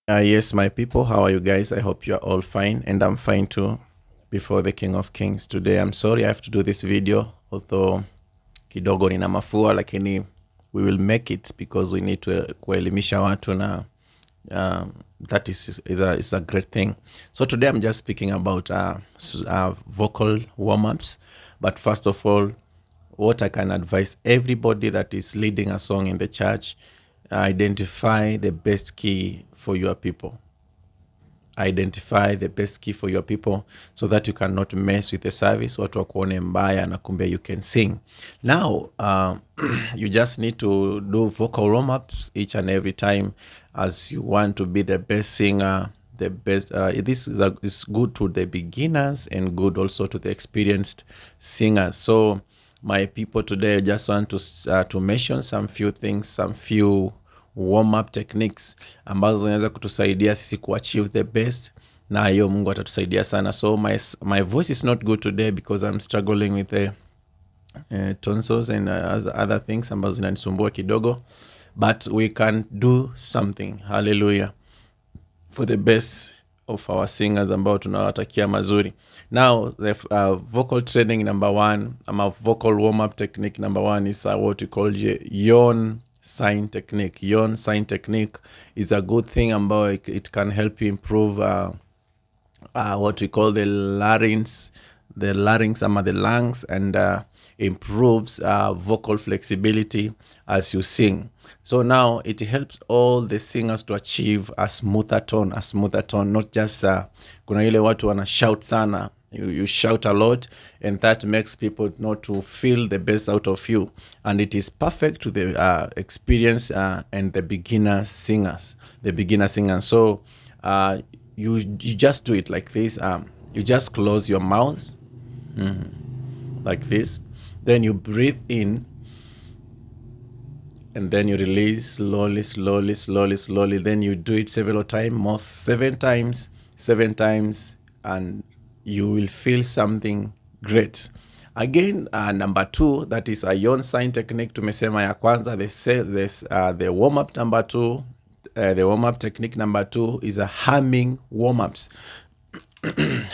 Yes, my people, how are you guys? I hope you are all fine, and I'm fine too. Before the King of Kings today, I'm sorry I have to do this video, although kidogo nina mafua, lakini we will make it because we need to kuelimisha watu na that is a great thing. So today I'm just speaking about vocal warm-ups, but first of all, what I can advise everybody that is leading a song in the church, identify the best key for your people. Identify the best key for your people so that you cannot mess with the service, watu wakuone mbaya na kumbe you can sing. Now you just need to do vocal warm-ups each and every time as you want to be the best singer, the best. This is good to the beginners and good also to the experienced singers. So my people, today I just want to mention some few things, some few warm-up techniques ambazo zinaweza kutusaidia sisi kuachieve the best, na hiyo Mungu atatusaidia sana. So my voice is not good today because I'm struggling with the tonsils and other things ambazo zinanisumbua kidogo, but we can do something. Hallelujah, for the best of our singers ambao tunawatakia mazuri. Now the vocal training number one, vocal warm-up technique number one is what we call yawn sign technique. Yawn sign technique is a good thing ambao it can help you improve what we call the larynx ama the lungs, and improves vocal flexibility as you sing. So now it helps all the singers to achieve a smoother tone, not just kuna ile watu wana shout sana. You shout a lot, and that makes people not to feel the best out of you. And it is perfect to the experienced and the beginner singers. So you just do it like this. You just close your mouth like this. Then you breathe in, and then you release slowly. Then you do it several times, seven times, and you will feel something great. Again, number two, that is a yawn sign technique. Tumesema ya kwanza, the warm-up number two. The warm-up technique number two is a humming warm-ups.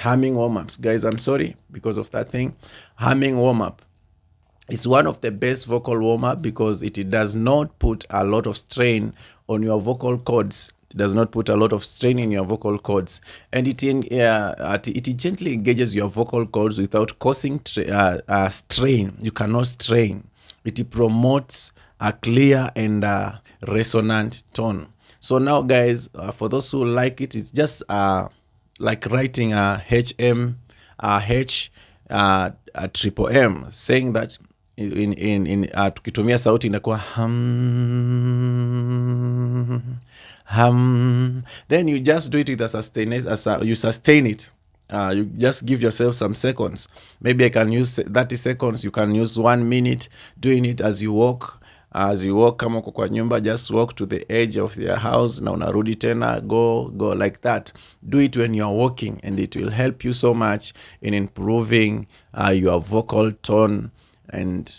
Humming warm-ups, guys, I'm sorry because of that thing. Humming warm-up is one of the best vocal warm-up because it does not put a lot of strain on your vocal cords. It does not put a lot of strain in your vocal cords, and it gently engages your vocal cords without causing strain. You cannot strain. It promotes a clear and resonant tone. So now, guys, for those who like it, it's just like writing a HM, H, triple M, saying that in tukitumia sauti inakuwa hum. Then you just do it with you sustain it. You just give yourself some seconds. Maybe I can use 30 seconds. You can use 1 minute doing it as you walk. Kama uko kwa nyumba, just walk to the edge of your house na unarudi tena, go like that. Do it when you are walking, and it will help you so much in improving your vocal tone, and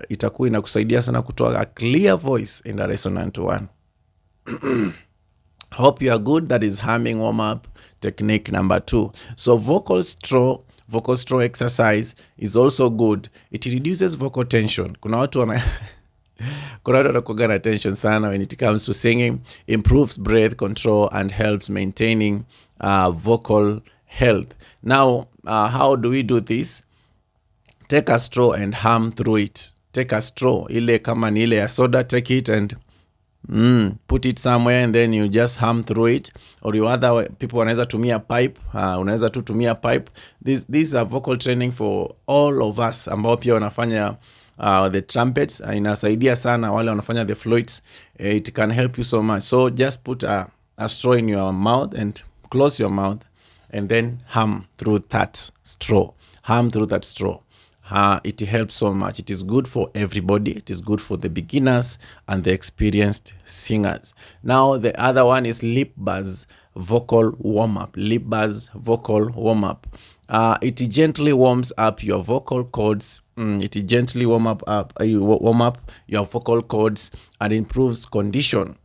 itakuwa inakusaidia sana kutoa a clear voice and a resonant one. Hope you are good. That is humming warm-up technique number two. So vocal straw exercise is also good. It reduces vocal tension. Kuna watu wanakuwa na tension sana when it comes to singing, improves breath control, and helps maintaining vocal health. Now, how do we do this? Take a straw and hum through it. Take a straw, ile kama ni ile ya soda, take it and put it somewhere, and then you just hum through it. Or you other people wanaweza tumia pipe, unaweza tu tumia pipe. These are vocal training for all of us ambao pia wanafanya the trumpets. Inasaidia sana wale wanafanya the flutes. It can help you so much. So just put a straw in your mouth and close your mouth, and then hum through that straw. It helps so much. It is good for everybody. It is good for the beginners and the experienced singers. Now the other one is lip buzz vocal warm-up. It gently warms up your vocal cords. It gently warm up your vocal cords and improves condition.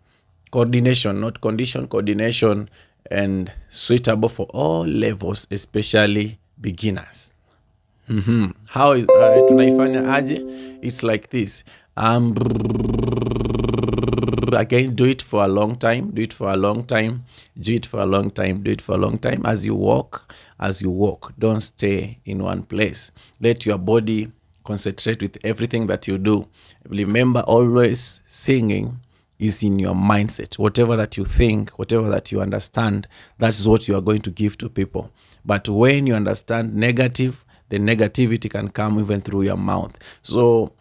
Coordination, not condition, coordination, and suitable for all levels, especially beginners. How is tunaifanya aje? It's like this. Again, do it for a long time. Do it for a long time. Do it for a long time. Do it for a long time. As you walk, don't stay in one place. Let your body concentrate with everything that you do. Remember, always singing is in your mindset. Whatever that you think, whatever that you understand, that's what you are going to give to people. But when you understand negative, the negativity can come even through your mouth. So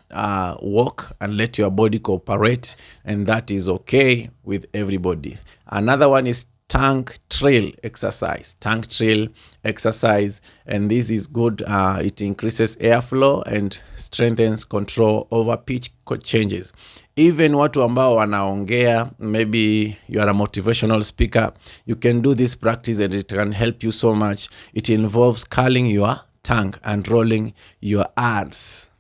walk and let your body cooperate, and that is okay with everybody. Another one is tongue trail exercise. Tongue trail exercise, and this is good. It increases airflow and strengthens control over pitch changes. Even watu ambao wanaongea, maybe you are a motivational speaker, you can do this practice and it can help you so much. It involves curling your tongue and rolling your R's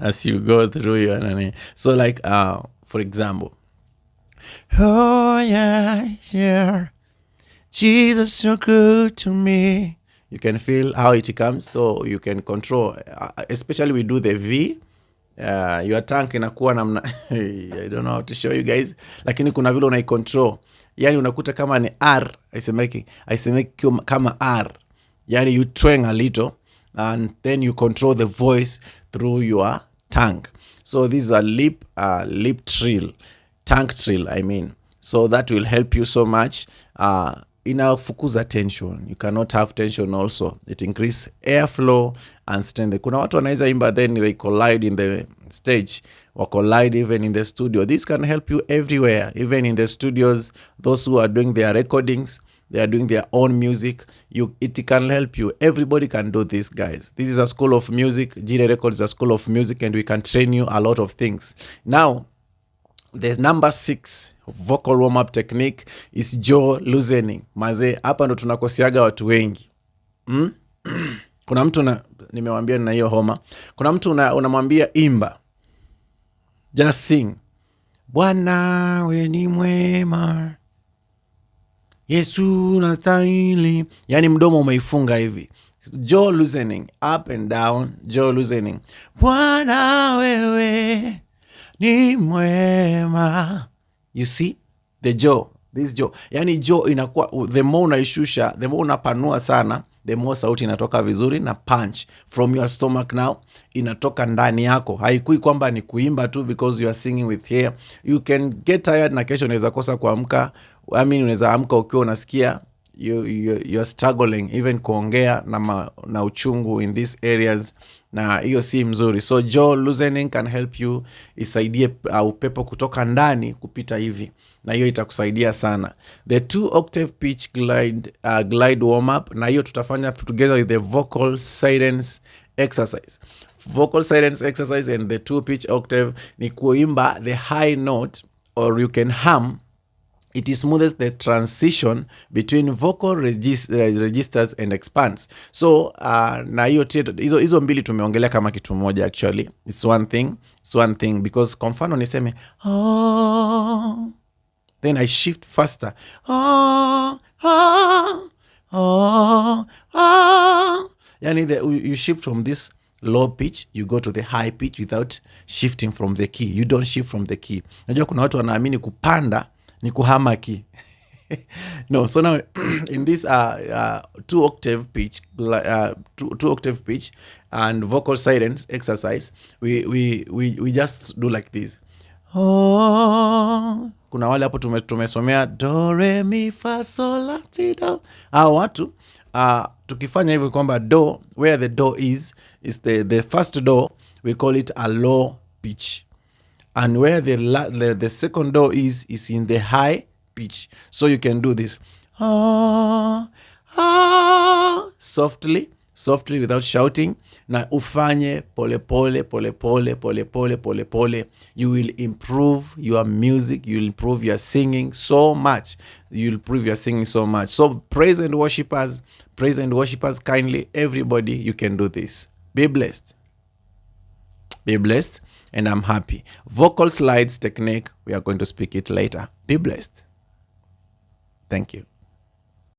as you go through your. So like, for example, oh yeah, yeah, Jesus so good to me. You can feel how it comes, so you can control. Especially we do the V. Your tongue inakuwa namna I don't know how to show you guys, lakini kuna vile unai control. Yani unakuta kama ni R, aisemeki kama R. Yani you twang a little and then you control the voice through your tongue. So this is a lip trill, tongue trill, I mean. So that will help you so much. Inafukuza tension. You cannot have tension also. It increase airflow and strength. Kuna watu wanaweza imba then they collide in the stage or collide even in the studio. This can help you everywhere, even in the studios. Those who are doing their recordings, they are doing their own music. It can help you. Everybody can do this, guys. This is a school of music. Jire Records is a school of music, and we can train you a lot of things. Now, the number 6 vocal warm-up technique is jaw loosening. Maze, hapa ndo tunakosiaga watu wengi. Kuna mtu nimewambia na hiyo homa. Kuna mtu unamwambia imba. Just sing. Bwana we ni mwema, Yesu nastahili. Yani mdomo umeifunga hivi. Jaw loosening, up and down, jaw loosening. Bwana wewe ni mwema. You see the jaw, this jaw. Yani jaw inakuwa, the more unaishusha, the more unapanua sana, the more sauti inatoka vizuri na punch from your stomach now inatoka ndani yako. Haikui kwamba ni kuimba tu because you are singing with hair. You can get tired na kesho unaweza kosa kuamka. I mean, unaweza amka ukiwa unasikia you're struggling even kuongea na uchungu in these areas, na hiyo si mzuri. So jaw loosening can help you, isaidie upepo kutoka ndani kupita hivi, na hiyo itakusaidia sana. The 2 octave pitch glide warm up, na hiyo tutafanya together with the vocal silence exercise. Vocal silence exercise and the 2 pitch octave ni kuimba the high note, or you can hum. It smoothes the transition between vocal registers and expands. So na hiyo hizo mbili tumeongelea kama kitu moja actually. It's one thing because kwa mfano niseme oh, then I shift faster. Oh, oh, oh, oh. Yani you shift from this low pitch, you go to the high pitch without shifting from the key. You don't shift from the key. Najua kuna watu wanaamini kupanda ni kuhama key. No, so now in this 2 octave pitch, 2 octave pitch and vocal silence exercise, we just do like this. Oh, kuna wale hapo tumesomea do re mi fa sol la ti do. Watu tukifanya hivyo kwamba do, where the do is the first do, we call it a low pitch. And where the second do is in the high pitch. So you can do this. Softly without shouting. Na ufanye pole pole. You will improve your music. You will improve your singing so much. So praise and worshipers, kindly, everybody, you can do this. Be blessed. and I'm happy. Vocal slides technique, we are going to speak it later. Be blessed. Thank you.